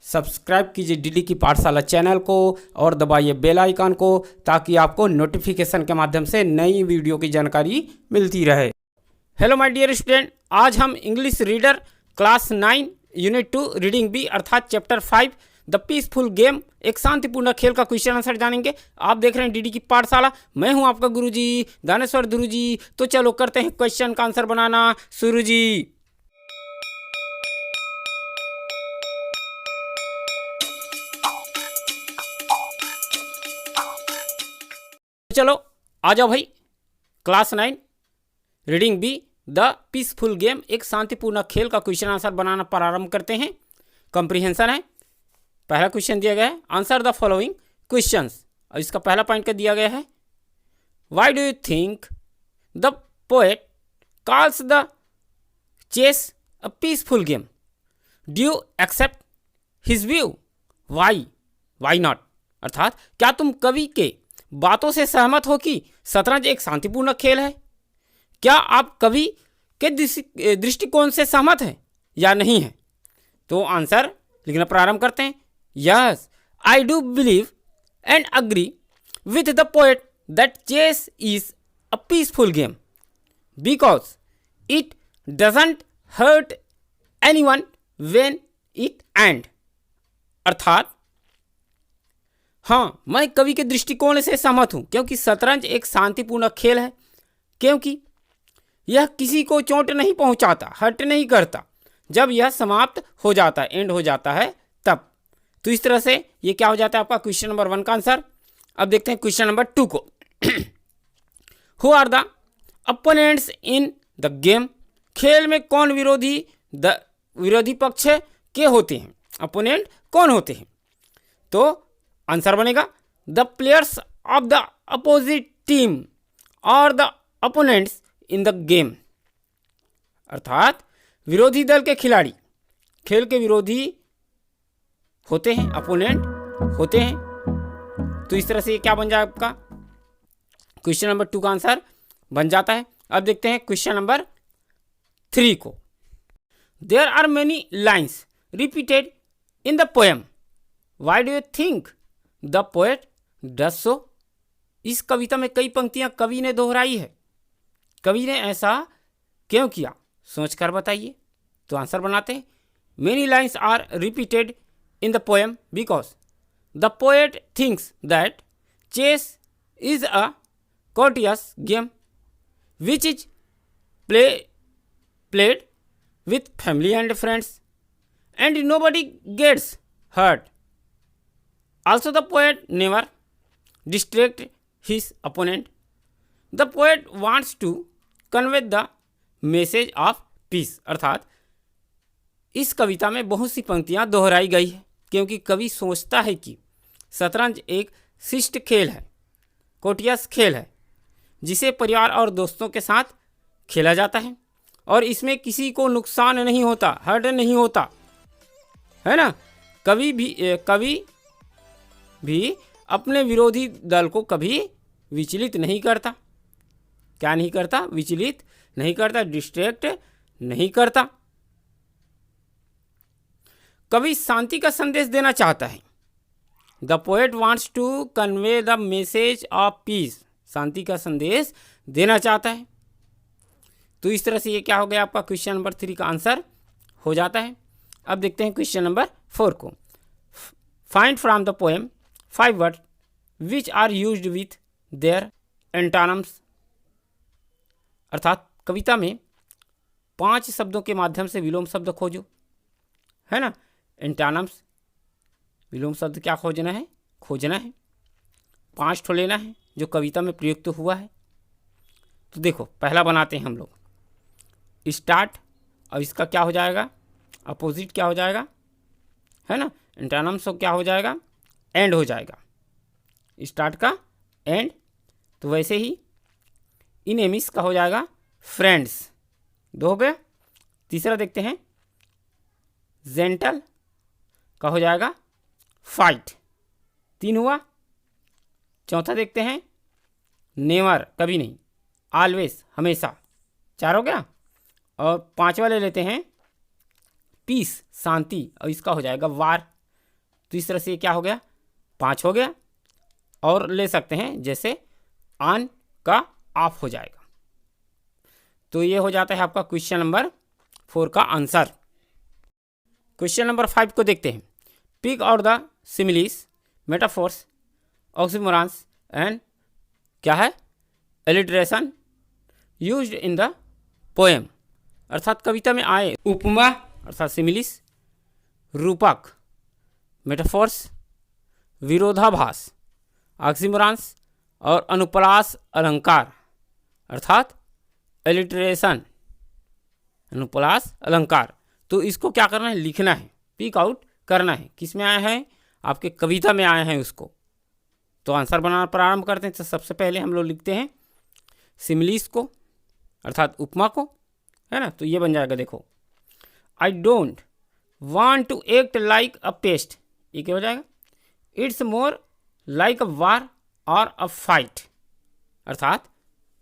Subscribe कीजिए DD की पाठशाला चैनल को और दबाइए बेल आइकन को ताकि आपको नोटिफिकेशन के माध्यम से नई वीडियो की जानकारी मिलती रहे। हेलो माय डियर स्टूडेंट, आज हम English reader class 9 unit 2 reading B अर्थात चैप्टर 5 द पीसफुल गेम एक शांतिपूर्ण खेल का क्वेश्चन आंसर जानेंगे। आप देख रहे हैं डीडी की पाठशाला, मैं हूं आपका गुरुजी दानेश्वर ध्रुव जी। तो चलो करते हैं क्वेश्चन का आंसर बनाना शुरू जी। चलो आ जाओ भाई, class 9 reading be the peaceful game एक शांतिपूर्ण खेल का क्वेश्चन आंसर बनाना प्रारंभ करते हैं। कंप्रीहेंशन है, पहला क्वेश्चन दिया गया है आंसर द फॉलोइंग क्वेश्चंस और इसका पहला पॉइंट क्या दिया गया है, why do you think the poet calls the chess a peaceful game, do you accept his view, why not. अर्थात क्या तुम कवि के बातों से सहमत हो कि शतरंज एक शांतिपूर्ण खेल है? क्या आप कवि के दृष्टिकोण से सहमत हैं या नहीं है? तो आंसर लिखना प्रारंभ करते हैं। Yes, I do believe and agree with the poet that chess is a peaceful game because it doesn't hurt anyone when it end. अर्थात हाँ, मैं कवि के दृष्टिकोण से सहमत हूं क्योंकि शतरंज एक शांतिपूर्ण खेल है, क्योंकि यह किसी को चोट नहीं पहुंचाता, हर्ट नहीं करता जब यह समाप्त हो जाता है, एंड हो जाता है तब। तो इस तरह से ये क्या हो जाता है आपका क्वेश्चन नंबर 1 का आंसर। अब देखते हैं क्वेश्चन नंबर 2 को। Who are the opponents in the game, खेल में कौन विरोधी पक्ष के होते हैं, अपोनेंट कौन होते हैं? तो आंसर बनेगा the players of the opposite team और the opponents in the game. अर्थात विरोधी दल के खिलाड़ी खेल के विरोधी होते हैं, अपोनेंट होते हैं। तो इस तरह से ये क्या बन जाए आपका क्वेश्चन नंबर 2 का आंसर बन जाता है। अब देखते हैं क्वेश्चन नंबर 3 को। There are many lines repeated in the poem, why do you think the poet does so. इस कविता में कई पंक्तियां कवि ने दोहराई है, कवि ने ऐसा क्यों किया, सोचकर बताइए। तो आंसर बनाते हैं। Many lines are repeated in the poem because the poet thinks that chess is a courteous game which is played with family and friends and nobody gets hurt. Also the poet never distract his opponent. The poet wants to convey the message of peace. अर्थात इस कविता में बहुत सी पंक्तियां दोहराई गई है क्योंकि कवि सोचता है कि शतरंज एक शिष्ट खेल है, कोर्टियस खेल है, जिसे परिवार और दोस्तों के साथ खेला जाता है और इसमें किसी को नुकसान नहीं होता, हर्ट नहीं होता, है ना। कवि भी अपने विरोधी दल को कभी विचलित नहीं करता। क्या नहीं करता? विचलित नहीं करता, डिस्ट्रैक्ट नहीं करता। कवि शांति का संदेश देना चाहता है। The poet wants to convey the message of peace, शांति का संदेश देना चाहता है। तो इस तरह से ये क्या हो गया आपका क्वेश्चन नंबर 3 का आंसर हो जाता है। अब देखते हैं क्वेश्चन नंबर 4 को। Find from the poem 5 word which are used with their antonyms. अर्थात कविता में 5 शब्दों के माध्यम से विलोम शब्द खोजो, है ना। एंटोनिम्स, विलोम शब्द क्या खोजना है? 5 ठो लेना है जो कविता में प्रयुक्त हुआ है। तो देखो पहला बनाते हैं हम लोग स्टार्ट, और इसका क्या हो जाएगा? अपोजिट क्या हो जाएगा, है ना। एंटोनिम्स क्या हो जाएगा? एंड हो जाएगा, स्टार्ट का एंड। तो वैसे ही इनेमिस का हो जाएगा फ्रेंड्स, 2 हो गया। तीसरा देखते हैं जेंटल का हो जाएगा फाइट, 3 हुआ। चौथा देखते हैं नेवर, कभी नहीं, ऑलवेज, हमेशा, 4 हो गया। और 5वां ले लेते हैं पीस, शांति, और इसका हो जाएगा वार, तो इस तरह से ये क्या हो गया, 5 हो गया। और ले सकते हैं जैसे ऑन का ऑफ हो जाएगा। तो ये हो जाता है आपका क्वेश्चन नंबर 4 का आंसर। क्वेश्चन नंबर 5 को देखते हैं। Pick out the similes, metaphors, oxymorons and क्या है, alliteration used in the poem, अर्थात कविता में आए उपमा अर्थात सिमिलिस, रूपक मेटाफोर्स, विरोधाभास ऑक्सीमोरॉन्स और अनुप्रास अलंकार अर्थात एलिट्रेशन, अनुप्रास अलंकार। तो इसको क्या करना है, लिखना है, पिक आउट करना है। किस में आए हैं, आपके कविता में आए हैं उसको। तो आंसर बनाना प्रारंभ करते हैं। तो सबसे पहले हम लोग लिखते हैं सिमिलिस को अर्थात उपमा को, है ना। तो ये बन जाएगा, देखो, I don't want to act like a pest, ये क्या हो जाएगा, इट्स मोर लाइक अ वार और अ फाइट, अर्थात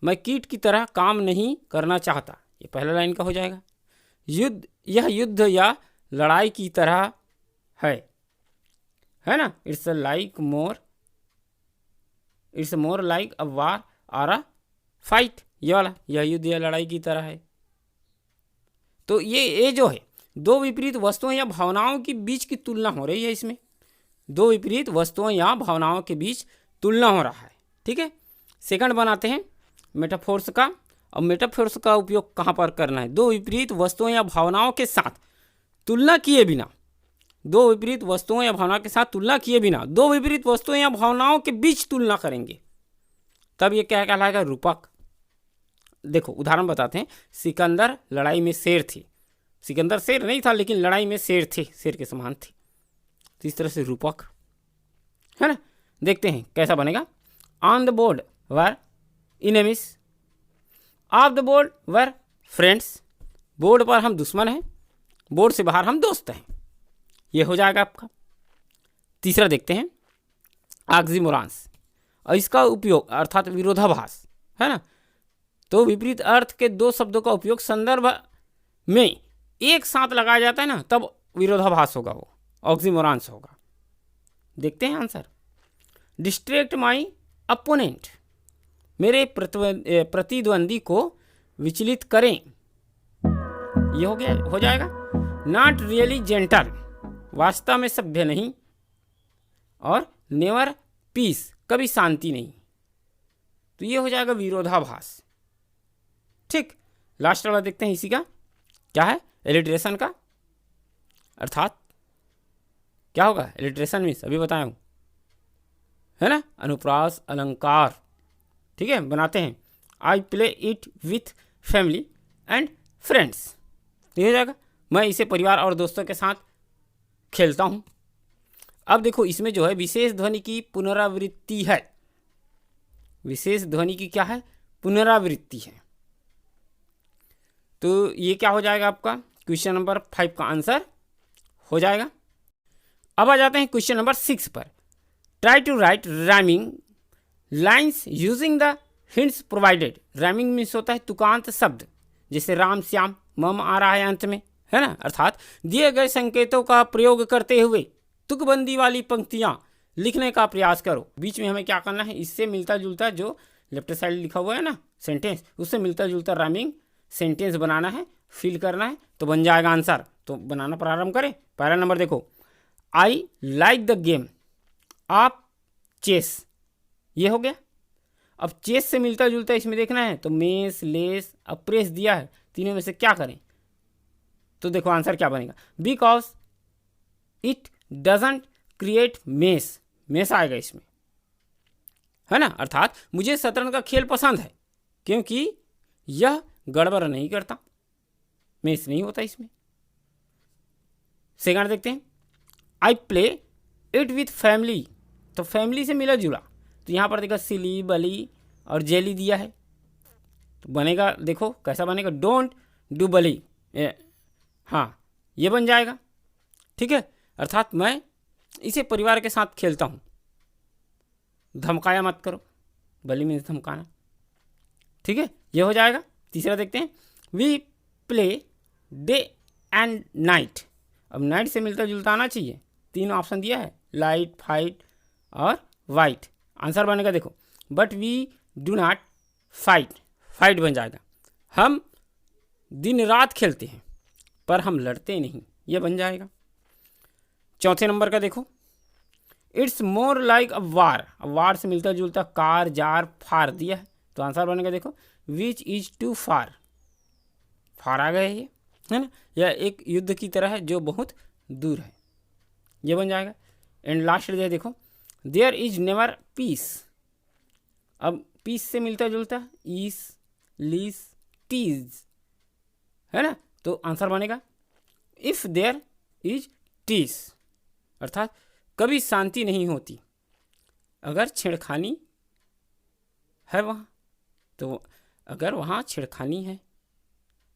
मैं कीट की तरह काम नहीं करना चाहता, ये पहला लाइन का हो जाएगा। युद्ध, यह युद्ध या लड़ाई की तरह है ना, इट्स मोर लाइक अ वार और अ फाइट, ये वाला, यह युद्ध या लड़ाई की तरह है। तो ये जो है दो विपरीत वस्तुओं या भावनाओं के बीच की तुलना हो रही है, इसमें दो विपरीत वस्तुओं या भावनाओं के बीच तुलना हो रहा है, ठीक है। सेकंड बनाते हैं मेटाफोर्स का। अब मेटाफोर्स का उपयोग कहाँ पर करना है, दो विपरीत वस्तुओं या भावनाओं के साथ तुलना किए बिना, दो विपरीत वस्तुओं या भावनाओं के साथ तुलना किए बिना दो विपरीत वस्तुओं या भावनाओं के बीच तुलना करेंगे, तब ये क्या कहलाएगा, रूपक। देखो उदाहरण बताते हैं। सिकंदर लड़ाई में शेर थी, सिकंदर शेर नहीं था लेकिन लड़ाई में शेर थे, शेर के समान थे। तो इस तरह से रूपक है ना। देखते हैं कैसा बनेगा। On the board were enemies, off the board were friends, board पर हम दुश्मन हैं, बोर्ड से बाहर हम दोस्त हैं, ये हो जाएगा आपका। तीसरा देखते हैं ऑक्सीमोरॉन्स, और इसका उपयोग अर्थात विरोधाभास, है ना। तो विपरीत अर्थ के दो शब्दों का उपयोग संदर्भ में एक साथ लगाया जाता है ना, तब विरोधाभास होगा, वो ऑक्सीमोरॉन्स होगा। देखते हैं आंसर। डिस्ट्रैक्ट माई अपोनेंट, मेरे प्रतिद्वंदी को विचलित करें, ये हो गया, हो जाएगा। नॉट रियली जेंटल, वास्तव में सभ्य नहीं, और नेवर पीस, कभी शांति नहीं। तो ये हो जाएगा विरोधाभास, ठीक। लास्ट वाला देखते हैं, इसी का क्या है, एलिट्रेशन का, अर्थात क्या होगा, एलिट्रेशन मीन्स अभी बताया हूँ, है ना, अनुप्रास अलंकार, ठीक है। बनाते हैं I play it with family and friends, ये हो जाएगा, मैं इसे परिवार और दोस्तों के साथ खेलता हूँ। अब देखो इसमें जो है विशेष ध्वनि की पुनरावृत्ति है, विशेष ध्वनि की क्या है, पुनरावृत्ति है। तो ये क्या हो जाएगा आपका, क्वेश्चन नंबर 5 का आंसर हो जाएगा। अब आ जाते हैं क्वेश्चन नंबर 6 पर। Try to write rhyming lines using the hints provided. Rhyming means होता है तुकांत शब्द, जैसे राम श्याम, मम आ रहा है अंत में, है ना, अर्थात दिए गए संकेतों का प्रयोग करते हुए तुकबंदी वाली पंक्तियां लिखने का प्रयास करो। बीच में हमें क्या करना है, इससे मिलता जुलता जो लेफ्ट साइड लिखा हुआ है ना सेंटेंस, उससे मिलता जुलता राइमिंग सेंटेंस बनाना है, फिल करना है, तो बन जाएगा आंसर। तो बनाना प्रारंभ करें। पहला नंबर देखो, I like the game of chess, ये हो गया। अब चेस से मिलता जुलता इसमें देखना है, तो मेस, लेस, अब प्रेस दिया है, तीनों में से क्या करें, तो देखो आंसर क्या बनेगा, because it doesn't create mess, mess आएगा इसमें, है ना, अर्थात मुझे शतरंज का खेल पसंद है क्योंकि यह गड़बड़ नहीं करता, मेस नहीं होता इसमें। सेकंड देखते हैं, I play it with family, तो फैमिली से मिला जुला, तो यहाँ पर देखो सिली, बली और जेली दिया है, तो बनेगा, देखो कैसा बनेगा, डोंट डू बली, हाँ ये बन जाएगा, ठीक है, अर्थात मैं इसे परिवार के साथ खेलता हूँ, धमकाया मत करो, बली मीन्स धमकाना, ठीक है, ये हो जाएगा। तीसरा देखते हैं, we play day and night, अब नाइट से मिलता जुलता आना चाहिए, तीन ऑप्शन दिया है, लाइट, फाइट और वाइट। आंसर बनेगा देखो, but we do not fight, fight बन जाएगा। हम दिन रात खेलते हैं पर हम लड़ते नहीं, ये बन जाएगा। चौथे नंबर का देखो, इट्स मोर लाइक अ वार। वार से मिलता जुलता कार, जार, फार दिया है, तो आंसर बनेगा देखो, विच इज टू फार। फार आ गए ये, है ना, यह एक युद्ध की तरह है जो बहुत दूर है, ये बन जाएगा। एंड लास्ट देखो, देयर इज नेवर पीस। अब पीस से मिलता जुलता ईस, लीस, टीज, है ना, तो आंसर बनेगा इफ देयर इज टीस, अर्थात कभी शांति नहीं होती अगर छेड़खानी है वहाँ, तो अगर वहाँ छेड़खानी है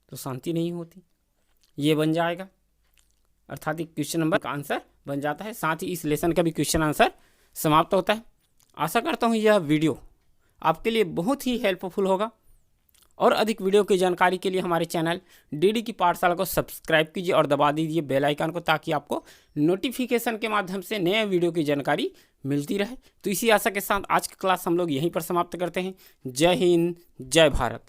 तो शांति नहीं होती, ये बन जाएगा। अर्थात एक क्वेश्चन नंबर का आंसर बन जाता है। साथ ही इस लेसन का भी क्वेश्चन आंसर समाप्त होता है। आशा करता हूँ यह वीडियो आपके लिए बहुत ही हेल्पफुल होगा, और अधिक वीडियो की जानकारी के लिए हमारे चैनल डीडी की पाठशाला को सब्सक्राइब कीजिए और दबा दीजिए बेल आइकन को, ताकि आपको नोटिफिकेशन के माध्यम से नए वीडियो की जानकारी मिलती रहे। तो इसी आशा के साथ आज की क्लास हम लोग यहीं पर समाप्त करते हैं। जय हिंद, जय भारत।